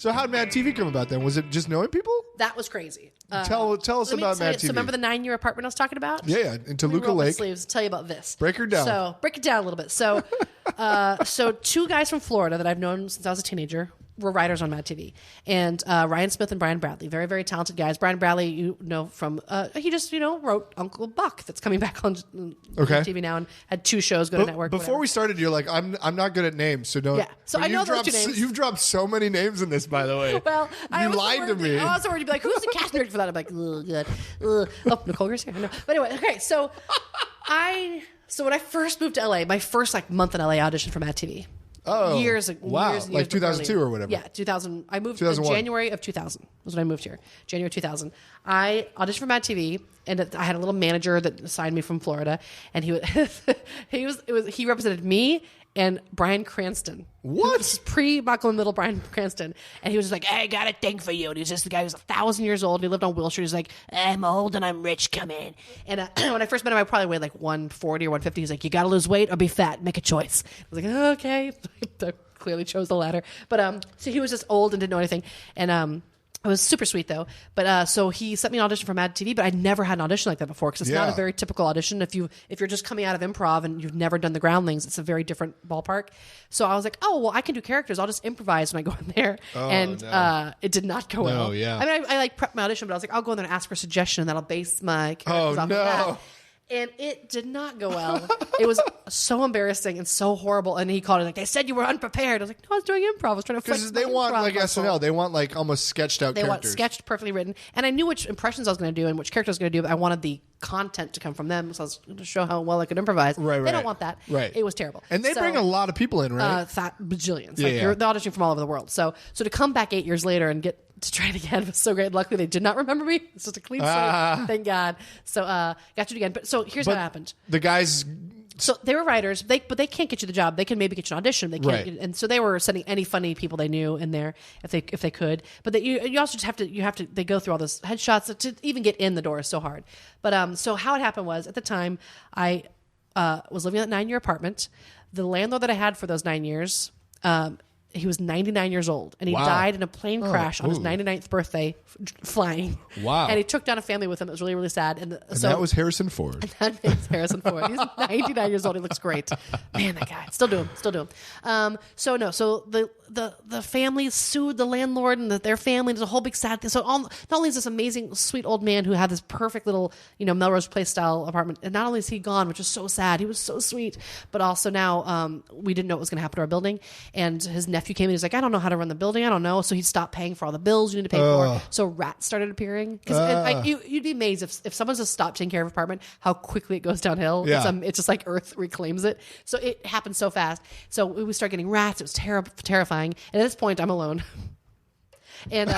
So how did MADtv come about then? Was it just knowing people? That was crazy. Tell us about MADtv. So remember the 9-year apartment I was talking about? Yeah, in Toluca Lake. Sleeves. Tell you about this. Break her down. So break it down a little bit. So, so two guys from Florida that I've known since I was a teenager were writers on MADtv, and Ryan Smith and Brian Bradley, very, very talented guys. Brian Bradley, you know from he just wrote Uncle Buck, that's coming back on MADtv now, and had 2 shows go to network. Before we started, you're like, I'm not good at names, so don't. Yeah, so I know those 2 names. You've dropped so many names in this, by the way. Well, you lied to me. I was worried to be like, who's the casting director for that? I'm like, ugh, good. Ugh. Oh, Nicole Garcia. No. But anyway, okay, so when I first moved to LA, my first month in LA, auditioned for MADtv. Oh, years wow. years like 2002 or whatever. Yeah, 2000. I moved in January of 2000 was when I moved here. January 2000. I auditioned for MADtv, and I had a little manager that assigned me from Florida, and he represented me and Bryan Cranston. What? This is pre-Buckle and Middle Bryan Cranston. And he was just like, hey, I got a thing for you. And he's just the guy who's 1,000 years old. And he lived on Wilshire. He's like, I'm old and I'm rich. Come in. And when I first met him, I probably weighed like 140 or 150. He's like, you got to lose weight or be fat. Make a choice. I was like, oh, okay. I clearly chose the latter. But so he was just old and didn't know anything. And it was super sweet though. But so he sent me an audition for MADtv, but I'd never had an audition like that before because it's not a very typical audition. If you're just coming out of improv and you've never done the groundlings, it's a very different ballpark. So I was like, oh well, I can do characters. I'll just improvise when I go in there. It did not go well. No, yeah. I mean, I prepped my audition, but I was like, I'll go in there and ask for a suggestion, and that'll base my characters off of that. And it did not go well. It was so embarrassing and so horrible. And he called it like, they said you were unprepared. I was like, no, I was doing improv. I was trying to flex. Because they want like SNL. They want like almost sketched out characters. They want sketched, perfectly written. And I knew which impressions I was going to do and which character I was going to do, but I wanted the content to come from them. So I was going to show how well I could improvise. Right. They don't want that. Right. It was terrible. And they bring a lot of people in, right? Bajillions. You're the audition from all over the world. So to come back 8 years later and get to try it again was so great. Luckily, they did not remember me. It's just a clean slate. Thank God. So got to do it again. But so here's what happened. The guys... So they were writers, but they can't get you the job. They can maybe get you an audition. They can't, and so they were sending any funny people they knew in there if they could. But you also just have to. They go through all those headshots to even get in the door is so hard. But so how it happened was at the time I was living in that 9-year apartment. The landlord that I had for those 9 years. He was 99 years old, and he died in a plane crash on his 99th birthday flying. Wow. And he took down a family with him. It was really, really sad. And so that was Harrison Ford. And that is Harrison Ford. He's 99 years old. He looks great. Man, that guy. Still do him. So the family sued the landlord and their family. There's a whole big sad thing. So not only is this amazing, sweet old man who had this perfect little, Melrose Place style apartment, and not only is he gone, which is so sad. He was so sweet. But also now we didn't know what was going to happen to our building. And his nephew came in. He was like, I don't know how to run the building. I don't know. So he stopped paying for all the bills you need to pay for. So rats started appearing. Because you'd be amazed if someone just stopped taking care of an apartment, how quickly it goes downhill. Yeah. It's just like Earth reclaims it. So it happened so fast. So we started getting rats. It was terrifying. And at this point, I'm alone. And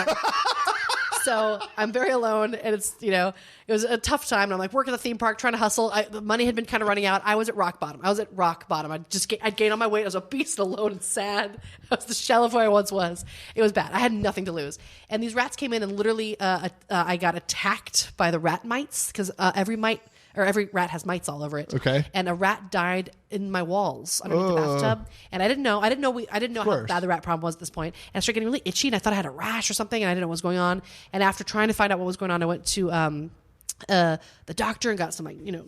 so I'm very alone, and it's, it was a tough time. And I'm like working at the theme park, trying to hustle. The money had been kind of running out. I was at rock bottom. I'd gained on my weight. I was obese and alone and sad. I was the shell of who I once was. It was bad. I had nothing to lose. And these rats came in, and literally I got attacked by the rat mites, because every rat has mites all over it. Okay. And a rat died in my walls underneath the bathtub. And I didn't know how bad the rat problem was at this point. And I started getting really itchy, and I thought I had a rash or something, and I didn't know what was going on. And after trying to find out what was going on, I went to the doctor and got some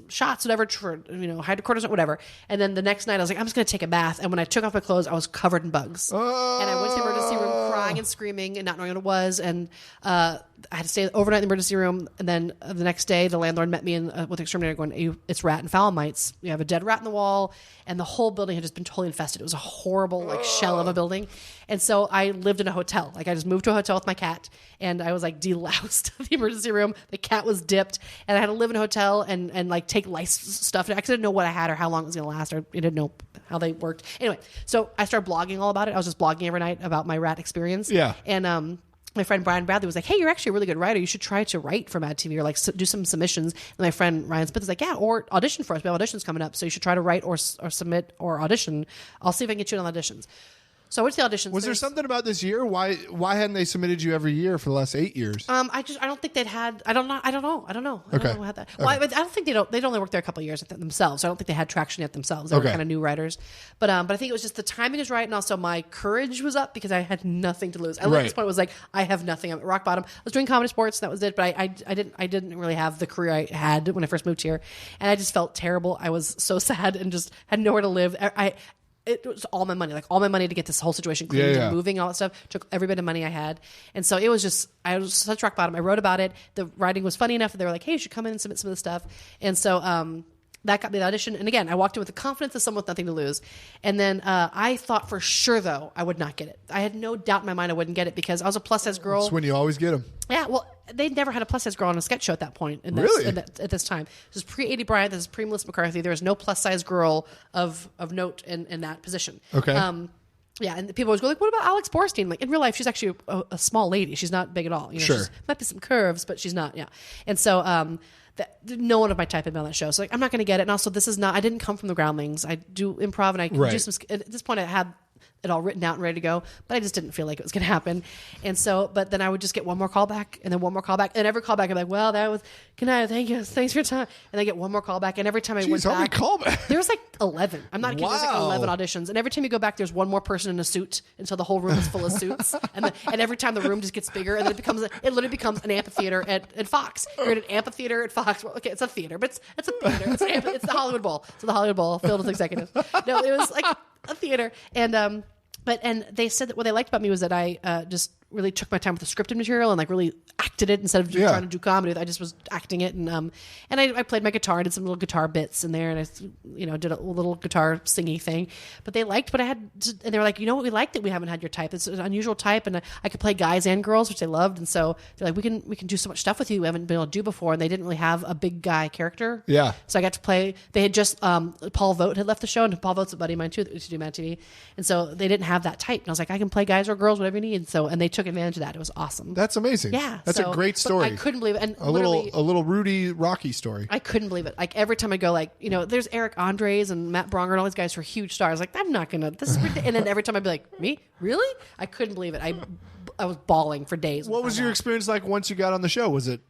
shots, whatever, for hydrocortisone, whatever. And then the next night I was like, I'm just going to take a bath. And when I took off my clothes, I was covered in bugs. And I went to the emergency room crying and screaming and not knowing what it was. And I had to stay overnight in the emergency room. And then the next day, the landlord met me with the exterminator going, it's rat and foul mites. You have a dead rat in the wall. And the whole building had just been totally infested. It was a horrible shell of a building. And so I lived in a hotel. I just moved to a hotel with my cat, and I was deloused of the emergency room. The cat was dipped, and I had to live in a hotel and take lice stuff. I didn't know what I had or how long it was going to last, or I didn't know how they worked. Anyway, so I started blogging all about it. I was just blogging every night about my rat experience. Yeah. And my friend Brian Bradley was like, hey, you're actually a really good writer. You should try to write for MADtv or do some submissions. And my friend Ryan Smith was like, yeah, or audition for us. We have auditions coming up. So you should try to write or submit or audition. I'll see if I can get you on auditions. So I went to the auditions. Was there something about this year? Why hadn't they submitted you every year for the last 8 years? I don't think they'd had. I don't know. I don't know who had that. Well, I don't think they'd only worked there a couple of years themselves. So I don't think they had traction yet themselves. They were kind of new writers. But I think it was just the timing is right, and also my courage was up because I had nothing to lose. At this point, it was like I have nothing. I'm at rock bottom. I was doing comedy sports. That was it. But I didn't really have the career I had when I first moved here, and I just felt terrible. I was so sad and just had nowhere to live. It was all my money, to get this whole situation cleaned and moving, all that stuff. Took every bit of money I had. And so it was just, I was such rock bottom. I wrote about it. The writing was funny enough that they were like, hey, you should come in and submit some of the stuff. And so that got me the audition. And again, I walked in with the confidence of someone with nothing to lose. And then I thought for sure, though, I would not get it. I had no doubt in my mind I wouldn't get it because I was a plus-size girl. That's when you always get them. Yeah, well, they'd never had a plus-size girl on a sketch show at that point. At this time. This is pre-Adie Bryant. This is pre-Melissa McCarthy. There was no plus-size girl of note in that position. Okay. Yeah, and people always go like, what about Alex Borstein? Like, in real life, she's actually a small lady. She's not big at all. You know, sure. Might be some curves, but she's not, yeah. And so no one of my type had been on that show. So like, I'm not going to get it. And also, I didn't come from the Groundlings. I do improv, and I can do some, at this point, I had it all written out and ready to go, but I just didn't feel like it was going to happen. And so, but then I would just get one more call back and then one more call back, and every call back I'm like, well, that was, good night, thank you, thanks for your time. And I get one more call back, and every time I went back, how many callbacks? There was like 11. I'm not kidding. There's like 11 auditions, and every time you go back, there's one more person in a suit until the whole room is full of suits, and every time the room just gets bigger, and then it literally becomes an amphitheater at Fox. You're at an amphitheater at Fox. Well, okay, it's a theater, but it's a theater. It's the Hollywood Bowl. So the Hollywood Bowl filled with executives. No, it was like a theater, and they said that what they liked about me was that I just really took my time with the scripted material and like really acted it instead of just trying to do comedy. I just was acting it, and I played my guitar and did some little guitar bits in there, and I did a little guitar singy thing. But they liked what I had, and they were like, you know what, we liked that we haven't had your type. It's an unusual type, and I could play guys and girls, which they loved. And so they're like, we can do so much stuff with you we haven't been able to do before. And they didn't really have a big guy character. Yeah. So I got to play. They had just Paul Vogt had left the show, and Paul Vogt's a buddy of mine too that used to do MADtv, and so they didn't have that type. And I was like, I can play guys or girls, whatever you need. And they took advantage of that. It was awesome. That's amazing. Yeah, that's a great story. I couldn't believe it. And a little Rudy Rocky story. I couldn't believe it. Like every time I go, like, there's Eric Andres and Matt Bronger and all these guys who are huge stars. Like, I'm not gonna. This is ridiculous. And then every time I'd be like, me? Really? I couldn't believe it. I was bawling for days. What was your experience like once you got on the show? Was it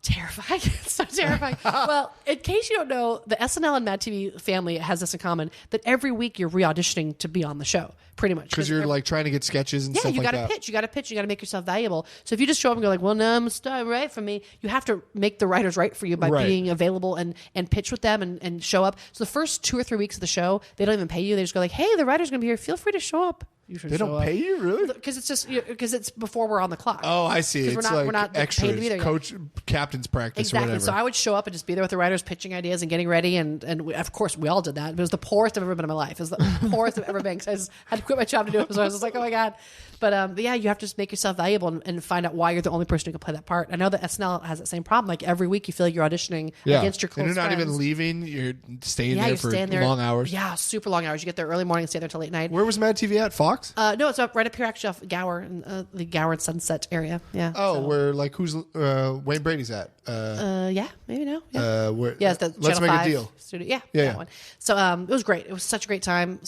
terrifying? So terrifying. Well, in case you don't know, the SNL and MADtv family has this in common, that every week you're re-auditioning to be on the show, pretty much. Because you're like trying to get sketches and stuff like that. Yeah, you got to pitch. You got to make yourself valuable. So if you just show up and go like, well, no, I'm a star, right for me, you have to make the writers right for you by being available and pitch with them and show up. So the first 2 or 3 weeks of the show, they don't even pay you. They just go like, hey, the writer's going to be here. Feel free to show up. They don't pay you, really? Because it's just because it's before we're on the clock. Oh, I see. It's we're not extras, coach, captain's practice, exactly. Or whatever. So I would show up and just be there with the writers, pitching ideas and getting ready, and of course we all did that. It was the poorest I've ever been in my life. It was the poorest I've ever been. Because I just had to quit my job to do it. So I was just like, oh my god. But yeah, you have to just make yourself valuable and find out why you're the only person who can play that part. I know that SNL has that same problem. Like every week you feel like you're auditioning against your close friends. And you're not even leaving. You're staying there for long hours. Yeah, super long hours. You get there early morning and stay there till late night. Where was MADtv at? Fox? No, it's up right up here actually off Gower, in the Gower and Sunset area. Yeah. Oh, where like who's Wayne Brady's at? Yeah, maybe no. Yeah, it's the Let's Channel Make 5 a Deal. Studio. Yeah, that one. So it was great. It was such a great time.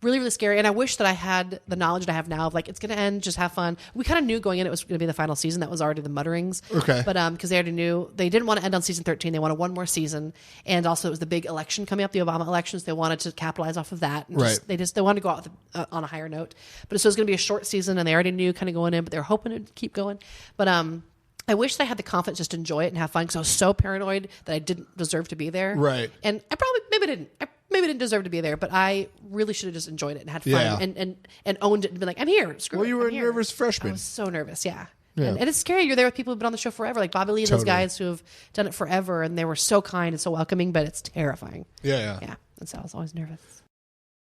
Really, really scary. And I wish that I had the knowledge that I have now of like, it's going to end, just have fun. We kind of knew going in it was going to be the final season. That was already the mutterings. Okay. But because they already knew they didn't want to end on season 13. They wanted one more season. And also it was the big election coming up, the Obama elections. They wanted to capitalize off of that. And they wanted to go out with, on a higher note. But so it was going to be a short season, and they already knew kind of going in, but they were hoping it would keep going. But I wish they had the confidence just to enjoy it and have fun, because I was so paranoid that I didn't deserve to be there. Right. And I probably maybe didn't deserve to be there, but I really should have just enjoyed it and had fun and owned it and been like, I'm here. Screw it. Well, you were a nervous freshman. I was so nervous. Yeah. And it's scary. You're there with people who've been on the show forever, like Bobby Lee and those guys who have done it forever, and they were so kind and so welcoming, but it's terrifying. Yeah. And so I was always nervous.